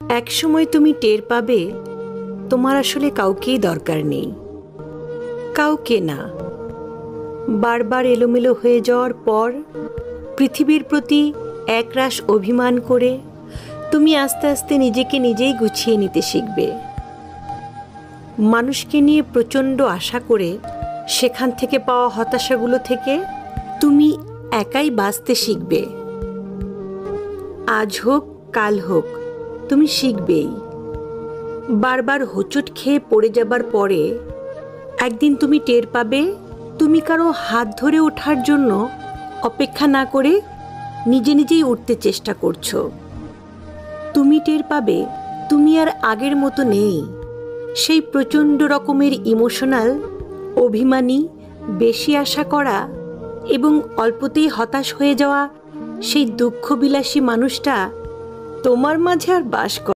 একসময় তুমি টের পাবে তোমার আসলে কাউকেই দরকার নেই, কাউকে না। বারবার এলোমেলো হয়ে যাওয়ার পর পৃথিবীর প্রতি একরাশ অভিমান করে তুমি আস্তে আস্তে নিজেকে নিজেই গুছিয়ে নিতে শিখবে। মানুষকে নিয়ে প্রচণ্ড আশা করে সেখান থেকে পাওয়া হতাশাগুলো থেকে তুমি একাই বাঁচতে শিখবে। আজ হোক কাল হোক তুমি শিখবেই। বারবার হোঁচট খেয়ে পড়ে যাবার পরে একদিন তুমি টের পাবে তুমি কারো হাত ধরে ওঠার জন্য অপেক্ষা না করে নিজে নিজেই উঠতে চেষ্টা করছো। তুমি টের পাবে তুমি আর আগের মতো নেই। সেই প্রচণ্ড রকমের ইমোশনাল, অভিমানী, বেশি আশা করা এবং অল্পতেই হতাশ হয়ে যাওয়া সেই দুঃখবিলাসী মানুষটা তোমার মাঝে আর বাস করে।